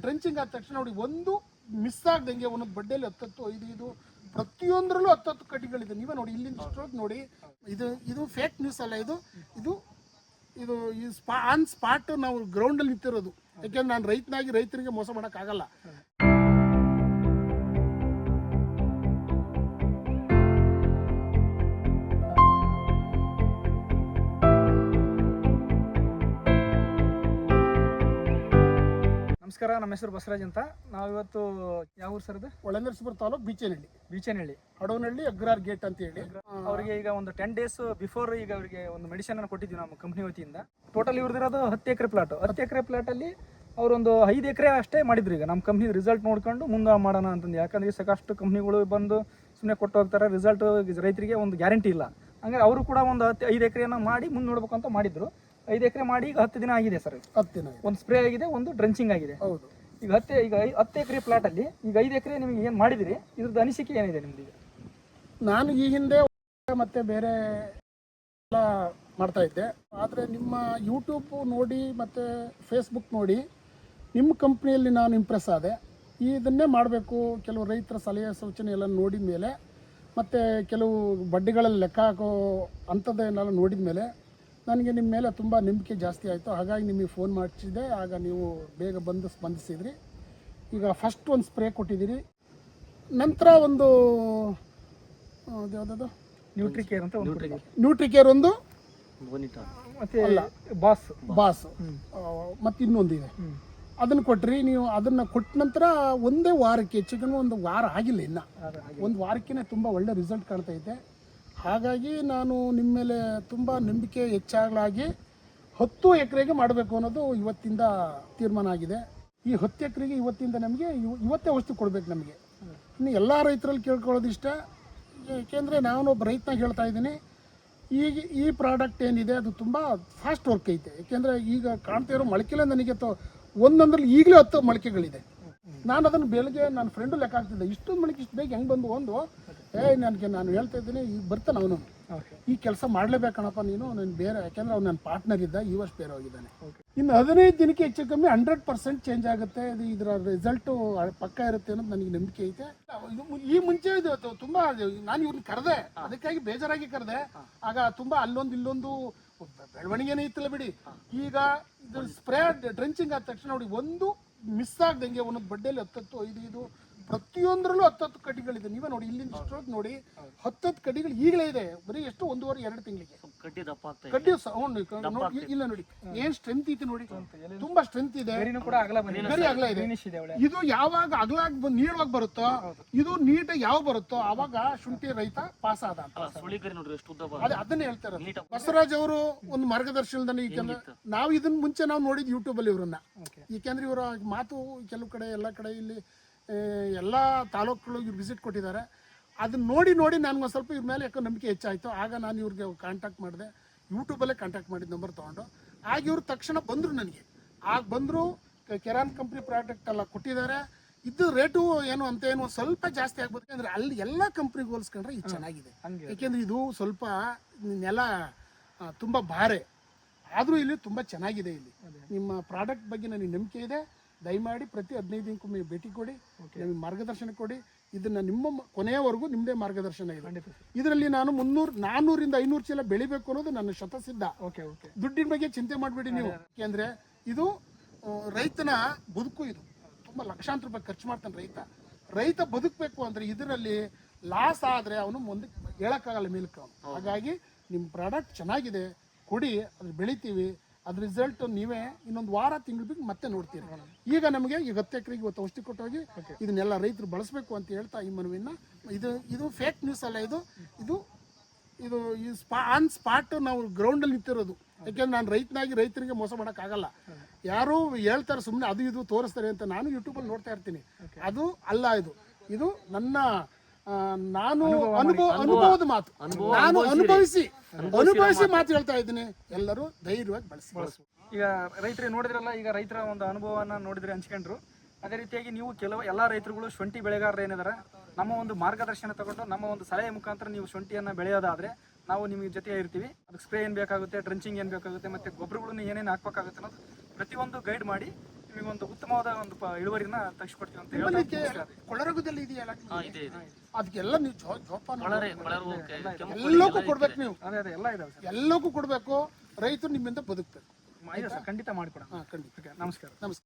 Drenching ಆದ ತಕ್ಷಣ ನೋಡಿ ಒಂದು ಮಿಸ್ ಆಗ್ದಂಗೆ ಒಂದೊಂದು ಬಡ್ಡೆಯಲ್ಲಿ 10-5 ಪ್ರತಿಯೊಂದರಲ್ಲೂ 10 ಕಡ್ಡಿಗಳಿದೆ. ನೀವೇ ನೋಡಿ ಇಲ್ಲಿಂದ ಸ್ಟ್ರೋಕ್ ನೋಡಿ. ಇದು ಫೇಕ್ ನ್ಯೂಸ್ ಅಲ್ಲ, ಇದು ಆನ್ ಸ್ಪಾಟ್ ನಾವು ಗ್ರೌಂಡಲ್ಲಿ ನಿಂತಿರೋದು. ಯಾಕೆಂದ್ರೆ ನಾನು ರೈತರಿಗೆ ಮೋಸ ಮಾಡೋಕ್ಕಾಗಲ್ಲ. ನಮಸ್ಕಾರ, ನಮ್ಮ ಹೆಸರು ಬಸವರಾಜ್ ಅಂತ. ನಾವು ಇವತ್ತು ಯಾವ ಊರು ಸರ್? ಇದು ಹೊಳೆನರಸೀಪುರ ತಾಲೂಕು ಬೀಚನಹಳ್ಳಿ ಅಡವನಹಳ್ಳಿ ಅಗ್ರಾರ್ ಗೇಟ್ ಅಂತ ಹೇಳಿ. ಅವರಿಗೆ ಈಗ ಒಂದು 10 days ಬಿಫೋರ್ ಈಗ ಅವರಿಗೆ ಒಂದು ಮೆಡಿಸಿನ್ ಅನ್ನು ಕೊಟ್ಟಿದ್ವಿ ನಮ್ಮ ಕಂಪ್ನಿ ವತಿಯಿಂದ. ಟೋಟಲ್ ಇವ್ರದಿರೋದು 10 ಎಕರೆ ಪ್ಲಾಟ್. 10 ಎಕರೆ ಪ್ಲಾಟಲ್ಲಿ ಅವರೊಂದು 5 ಎಕರೆ ಅಷ್ಟೇ ಮಾಡಿದ್ರು. ಈಗ ನಮ್ಮ ಕಂಪ್ನಿ ರಿಸಲ್ಟ್ ನೋಡ್ಕೊಂಡು ಮುಂದೆ ಮಾಡೋಣ ಅಂತಂದು. ಯಾಕಂದ್ರೆ ಸಾಕಷ್ಟು ಕಂಪ್ನಿಗಳು ಬಂದು ಸುಮ್ಮನೆ ಕೊಟ್ಟು ಹೋಗ್ತಾರೆ, ರಿಸಲ್ಟ್ ರೈತರಿಗೆ ಒಂದು ಗ್ಯಾರಂಟಿ ಇಲ್ಲ. ಹಂಗಾಗಿ ಅವರು ಕೂಡ ಒಂದು 5 ಎಕರೆಯನ್ನು ಮಾಡಿ ಮುಂದೆ ನೋಡ್ಬೇಕು ಅಂತ ಮಾಡಿದ್ರು. 5 ಎಕರೆ ಮಾಡಿ ಈಗ 10 ದಿನ ಆಗಿದೆ ಸರ್. 10 ದಿನ ಒಂದು ಸ್ಪ್ರೇ ಆಗಿದೆ, ಒಂದು ಡ್ರೆಂಚಿಂಗ್ ಆಗಿದೆ. ಹೌದು. ಈಗ 10 ಎಕರೆ ಪ್ಲಾಟಲ್ಲಿ ಈಗ 5 ಎಕರೆ ನಿಮಗೆ ಏನು ಮಾಡಿದಿರಿ, ಇದ್ರದ್ದು ಅನಿಸಿಕೆ ಏನಿದೆ ನಿಮ್ದು? ಈಗ ನಾನು ಈ ಹಿಂದೆ ಮತ್ತೆ ಬೇರೆ ಎಲ್ಲ ಮಾಡ್ತಾ ಇದ್ದೆ. ಆದರೆ ನಿಮ್ಮ ಯೂಟ್ಯೂಬ್ ನೋಡಿ ಮತ್ತು ಫೇಸ್ಬುಕ್ ನೋಡಿ ನಿಮ್ಮ ಕಂಪ್ನಿಯಲ್ಲಿ ನಾನು ಇಂಪ್ರೆಸ್ ಆದೆ. ಇದನ್ನೇ ಮಾಡಬೇಕು. ಕೆಲವು ರೈತರ ಸಲಹೆ ಸೂಚನೆ ಎಲ್ಲ ನೋಡಿದ ಮೇಲೆ ಮತ್ತು ಕೆಲವು ಬಡ್ಡಿಗಳಲ್ಲಿ ಲೆಕ್ಕ ಹಾಕೋ ಅಂಥದ್ದನ್ನೆಲ್ಲ ನೋಡಿದ ಮೇಲೆ ನನಗೆ ನಿಮ್ಮ ಮೇಲೆ ತುಂಬ ನಂಬಿಕೆ ಜಾಸ್ತಿ ಆಯಿತು. ಹಾಗಾಗಿ ನಿಮಗೆ ಫೋನ್ ಮಾಡಿಸಿದೆ. ಆಗ ನೀವು ಬೇಗ ಬಂದು ಸ್ಪಂದಿಸಿದ್ರಿ. ಈಗ ಫಸ್ಟ್ ಒಂದು ಸ್ಪ್ರೇ ಕೊಟ್ಟಿದ್ದೀರಿ, ನಂತರ ಒಂದು ಯಾವುದದು ನ್ಯೂಟ್ರಿಕೇರ್ ಅಂತ ನ್ಯೂಟ್ರಿಕೇರ್ ಒಂದು ಮತ್ತೆ ಬಾಸ್ ಮತ್ತು ಇನ್ನೊಂದಿದೆ, ಅದನ್ನು ಕೊಟ್ರಿ. ನೀವು ಅದನ್ನು ಕೊಟ್ಟ ನಂತರ ಒಂದೇ ವಾರಕ್ಕೆ, ಹೆಚ್ಚಿಗೆ ಒಂದು ವಾರ ಆಗಿಲ್ಲ, ಇನ್ನು ಒಂದು ವಾರಕ್ಕೇ ತುಂಬ ಒಳ್ಳೆ ರಿಸಲ್ಟ್ ಕಾಣ್ತೈತೆ. ಹಾಗಾಗಿ ನಾನು ನಿಮ್ಮ ಮೇಲೆ ತುಂಬ ನಂಬಿಕೆ ಹೆಚ್ಚಾಗಲಾಗಿ 10 ಎಕರೆಗೆ ಮಾಡಬೇಕು ಅನ್ನೋದು ಇವತ್ತಿಂದ ತೀರ್ಮಾನ ಆಗಿದೆ. ಈ 10 ಎಕರೆಗೆ ಇವತ್ತಿಂದ ನಮಗೆ ಇವತ್ತೇ ಔಷಧಿ ಕೊಡಬೇಕು. ನಮಗೆ ಇನ್ನು ಎಲ್ಲ ರೈತರಲ್ಲಿ ಕೇಳ್ಕೊಳ್ಳೋದು ಇಷ್ಟ. ಏಕೆಂದರೆ ನಾನೊಬ್ಬ ರೈತನಾಗ ಹೇಳ್ತಾ ಇದ್ದೀನಿ, ಈ ಪ್ರಾಡಕ್ಟ್ ಏನಿದೆ ಅದು ತುಂಬ ಫಾಸ್ಟ್ ವರ್ಕ್ ಐತೆ. ಏಕೆಂದರೆ ಈಗ ಕಾಣ್ತಾ ಇರೋ ಮೊಳಕೆಲ್ಲ ನನಗೆ ಒಂದೊಂದ್ರಲ್ಲಿ ಈಗಲೇ 10 ಮೊಳಕೆಗಳಿದೆ. ನಾನು ಅದನ್ನು ಬೆಳಗ್ಗೆ ನನ್ನ ಫ್ರೆಂಡು ಲೆಕ್ಕ ಆಗ್ತಿದ್ದೆ, ಇಷ್ಟೊಂದು ಮೊಳಕೆ ಇಷ್ಟು ಬೇಗ ಹೆಂಗೆ ಬಂದು ನಾನು ಹೇಳ್ತಾ ಇದ್ದೀನಿ, ಈಗ ಬರ್ತಾನೆ ಅವನು, ಈ ಕೆಲಸ ಮಾಡಲೇಬೇಕಣಪ್ಪ ನೀನು ಬೇರೆ. ಯಾಕೆಂದರೆ ಅವ್ನು ನನ್ನ ಪಾರ್ಟ್ನರ್ ಇದ್ದ, ಈ ವರ್ಷ ಬೇರೆ ಹೋಗಿದ್ದಾನೆ. ಇನ್ನು 15 ದಿನಕ್ಕೆ ಹೆಚ್ಚು ಕಮ್ಮಿ 100% ಚೇಂಜ್ ಆಗುತ್ತೆ. ಇದರ ರಿಸಲ್ಟು ಪಕ್ಕ ಇರುತ್ತೆ ಅನ್ನೋದು ನನಗೆ ನಂಬಿಕೆ ಐತೆ. ಈ ಮುಂಚೆ ಇದು ತುಂಬ ನಾನು ಇವ್ರನ್ನ ಕರೆದೆ, ಅದಕ್ಕಾಗಿ ಬೇಜಾರಾಗಿ ಕರೆದೆ. ಆಗ ತುಂಬ ಅಲ್ಲೊಂದು ಇಲ್ಲೊಂದು ಬೆಳವಣಿಗೆನೇ ಇತ್ತಲ್ಲ ಬಿಡಿ. ಈಗ ಇದು ಸ್ಪ್ರೇ ಡ್ರೆಂಚಿಂಗ್ ಆದ ತಕ್ಷಣ ನೋಡಿ ಒಂದು ಮಿಸ್ ಆಗ್ದಂಗೆ ಒಂದೊಂದು ಬಡ್ಡೆಯಲ್ಲಿ 10-5 ಪ್ರತಿಯೊಂದರಲ್ಲೂ 10 ಕಡ್ಡಿಗಳಿದೆ. ನೀವೇ ನೋಡಿ ಇಲ್ಲಿಂದ ಸ್ಟ್ರೋಕ್ ನೋಡಿ 10 ಕಡ್ಡಿಗಳು ಈಗಲೇ ಇದೆ. ಬರೀ ಎಷ್ಟು 1.5-2 ತಿಂಗಳಿಗೆ ಕಡ್ಡಿ ಇಲ್ಲ ನೋಡಿ ಏನ್ ಸ್ಟ್ರೆಂತ್ ಐತೆ ನೋಡಿ, ತುಂಬಾ ಸ್ಟ್ರೆಂತ್ ಇದೆ. ಗರಿ ಅಗಲ ಇದೆ. ಇದು ಯಾವಾಗ ಅಗಲಾಗಿ ನೀಳವಾಗಿ ಬರುತ್ತೋ, ಇದು ನೀಟಾಗಿ ಯಾವ ಬರುತ್ತೋ ಆವಾಗ ಶುಂಠಿ ರೈತ ಪಾಸ್ ಆದ ಅಂತ. ಅದನ್ನೇ ಹೇಳ್ತಾರೆ ಬಸವರಾಜ್ ಅವರು ಒಂದು ಮಾರ್ಗದರ್ಶನದಲ್ಲಿ. ನಾವು ಇದನ್ನ ಮುಂಚೆ ನಾವು ನೋಡಿದ್ ಯೂಟ್ಯೂಬ್ ಅಲ್ಲಿ ಇವ್ರನ್ನ. ಏಕೆಂದ್ರೆ ಇವರ ಮಾತು ಕೆಲವು ಕಡೆ ಎಲ್ಲ ಕಡೆ ಇಲ್ಲಿ ಎಲ್ಲ ತಾಲೂಕುಗಳು ಇವ್ರು ವಿಸಿಟ್ ಕೊಟ್ಟಿದ್ದಾರೆ. ಅದನ್ನ ನೋಡಿ ನನಗೊಂದು ಸ್ವಲ್ಪ ಇವ್ರ ಮೇಲೆ ಯಾಕೋ ನಂಬಿಕೆ ಹೆಚ್ಚಾಯಿತು. ಆಗ ನಾನು ಇವ್ರಿಗೆ ಕಾಂಟ್ಯಾಕ್ಟ್ ಮಾಡಿದೆ, ಯೂಟ್ಯೂಬಲ್ಲೇ ಕಾಂಟ್ಯಾಕ್ಟ್ ಮಾಡಿದ ನಂಬರ್ ತೊಗೊಂಡು. ಆಗ ಇವ್ರು ತಕ್ಷಣ ಬಂದರು ನನಗೆ. ಆಗ ಬಂದರು, ಕೆರಾನ್ ಕಂಪ್ನಿ ಪ್ರಾಡಕ್ಟ್ ಎಲ್ಲ ಕೊಟ್ಟಿದ್ದಾರೆ. ಇದು ರೇಟು ಏನು ಸ್ವಲ್ಪ ಜಾಸ್ತಿ ಆಗ್ಬೋದು. ಯಾಕಂದರೆ ಅಲ್ಲಿ ಎಲ್ಲ ಕಂಪ್ನಿಗೆ ಹೋಲಿಸ್ಕೊಂಡ್ರೆ ಇದು ಚೆನ್ನಾಗಿದೆ. ಯಾಕೆಂದರೆ ಇದು ಸ್ವಲ್ಪ ನೆಲ ತುಂಬ ಭಾರೆ, ಆದರೂ ಇಲ್ಲಿ ತುಂಬ ಚೆನ್ನಾಗಿದೆ. ಇಲ್ಲಿ ನಿಮ್ಮ ಪ್ರಾಡಕ್ಟ್ ಬಗ್ಗೆ ನನಗೆ ನಂಬಿಕೆ ಇದೆ. ದಯಮಾಡಿ ಪ್ರತಿ 15 ದಿನಕ್ಕೊಮ್ಮೆ ಭೇಟಿ ಕೊಡಿ, ನಿಮಗೆ ಮಾರ್ಗದರ್ಶನ ಕೊಡಿ. ಇದನ್ನು ನಿಮ್ಮ ಕೊನೆಯವರೆಗೂ ನಿಮ್ಮದೇ ಮಾರ್ಗದರ್ಶನ ಇದೆ. ಇದರಲ್ಲಿ ನಾನು 400-500 ಚೀಲ ಬೆಳಿಬೇಕು ಅನ್ನೋದು ನನ್ನ ಶತಸಿದ್ಧ. ದುಡ್ಡಿನ ಬಗ್ಗೆ ಚಿಂತೆ ಮಾಡಬೇಡಿ ನೀವು. ಯಾಕೆಂದರೆ ಇದು ರೈತನ ಬದುಕು. ಇದು ತುಂಬ ಲಕ್ಷಾಂತರ ರೂಪಾಯಿ ಖರ್ಚು ಮಾಡ್ತಾನೆ ರೈತ ಬದುಕಬೇಕು ಅಂದರೆ ಇದರಲ್ಲಿ ಲಾಸ್ ಆದರೆ ಅವನು ಮುಂದೆ ಹೇಳೋಕ್ಕಾಗಲ್ಲ ಮೇಲಕ್ಕೆ ಅವನು. ಹಾಗಾಗಿ ನಿಮ್ಮ ಪ್ರಾಡಕ್ಟ್ ಚೆನ್ನಾಗಿದೆ, ಕೊಡಿ, ಅದು ಬೆಳಿತೀವಿ. ಅದ್ರ ರಿಸಲ್ಟ್ ನೀವೇ ಇನ್ನೊಂದು ವಾರ ತಿಂಗಳು ಬಿಟ್ಟು ಮತ್ತೆ ನೋಡ್ತೀರಿ. ಈಗ ನಮಗೆ ಈಗ 10 ಎಕರೆಗೆ ಇವತ್ತು ಔಷಧಿ ಕೊಟ್ಟೋಗಿ ಇದನ್ನೆಲ್ಲ ರೈತರು ಬಳಸಬೇಕು ಅಂತ ಹೇಳ್ತಾ ಈ ಮನವಿನ. ಇದು ಫೇಕ್ ನ್ಯೂಸ್ ಅಲ್ಲ, ಇದು ಆನ್ ಸ್ಪಾಟ್ ನಾವು ಗ್ರೌಂಡಲ್ಲಿ ನಿಂತಿರೋದು. ಯಾಕೆಂದ್ರೆ ನಾನು ರೈತರಿಗೆ ಮೋಸ ಮಾಡೋಕ್ಕಾಗಲ್ಲ. ಯಾರು ಹೇಳ್ತಾರೆ ಸುಮ್ಮನೆ ಅದು ಇದು ತೋರಿಸ್ತಾರೆ ಅಂತ ನಾನು ಯೂಟ್ಯೂಬಲ್ಲಿ ನೋಡ್ತಾ ಇರ್ತೀನಿ. ಅದು ಅಲ್ಲ, ಇದು ನನ್ನ ನಾನು ಅನುಭವದ ಮಾತು. ನಾನು ಅನುಭವಿಸಿ ಮಾತು ಹೇಳ್ತಾ ಇದ್ದೀನಿ. ಎಲ್ಲರೂ ಧೈರ್ಯವಾಗಿ ಬಳಸಿ. ಈಗ ರೈತರಿಗೆ ನೋಡಿದ್ರಲ್ಲ, ಈಗ ರೈತರ ಒಂದು ಅನುಭವನ ನೋಡಿದ್ರೆ ಹಂಚ್ಕೊಂಡ್ರು. ಅದೇ ರೀತಿಯಾಗಿ ನೀವು ಎಲ್ಲ ರೈತರುಗಳು ಶುಂಠಿ ಬೆಳೆಗಾರರು ಏನಿದ್ದಾರೆ, ನಮ್ಮ ಒಂದು ಮಾರ್ಗದರ್ಶನ ತಗೊಂಡು ನಮ್ಮ ಒಂದು ಸಲಹೆ ಮುಖಾಂತರ ನೀವು ಶುಂಠಿಯನ್ನು ಬೆಳೆಯೋದಾದ್ರೆ ನಾವು ನಿಮಗೆ ಜೊತೆ ಇರ್ತೀವಿ. ಅದಕ್ಕೆ ಸ್ಪ್ರೇ ಏನು ಬೇಕಾಗುತ್ತೆ, ಡ್ರೆಂಚಿಂಗ್ ಏನು ಬೇಕಾಗುತ್ತೆ, ಮತ್ತು ಗೊಬ್ಬರಗಳನ್ನು ಏನೇನು ಹಾಕ್ಬೇಕಾಗುತ್ತೆ ಅನ್ನೋದು ಪ್ರತಿಯೊಂದು ಗೈಡ್ ಮಾಡಿ ನಿಮಗೊಂದು ಉತ್ತಮವಾದ ಒಂದು ಇಳುವರಿನ ತೆಗೆಸ್ಕೊಡ್ತೀವಿ ಅಂತ ನಿಮ್ಮಲ್ಲಿ ಹೇಳ್ತಾ ಕೊಳರಗದಲ್ಲಿ ಇದೆಯಲ್ಲ ಅದಕ್ಕೆಲ್ಲ ನೀವು ಜೋಪಾನ ಎಲ್ಲಕ್ಕೂ ಕೊಡ್ಬೇಕು ನೀವು, ಅದೇ ಎಲ್ಲ ಇದಾವೆ ಸರ್. ಎಲ್ಲಕ್ಕೂ ಕೊಡ್ಬೇಕು. ರೈತರು ನಿಮ್ಮಿಂದ ಬದುಕ್ಬೇಕು. ಇದೆ ಸರ್, ಖಂಡಿತ ಮಾಡಿಕೊಡೋಣ. ಖಂಡಿತ. ಓಕೆ, ನಮಸ್ಕಾರ. ನಮಸ್ಕಾರ.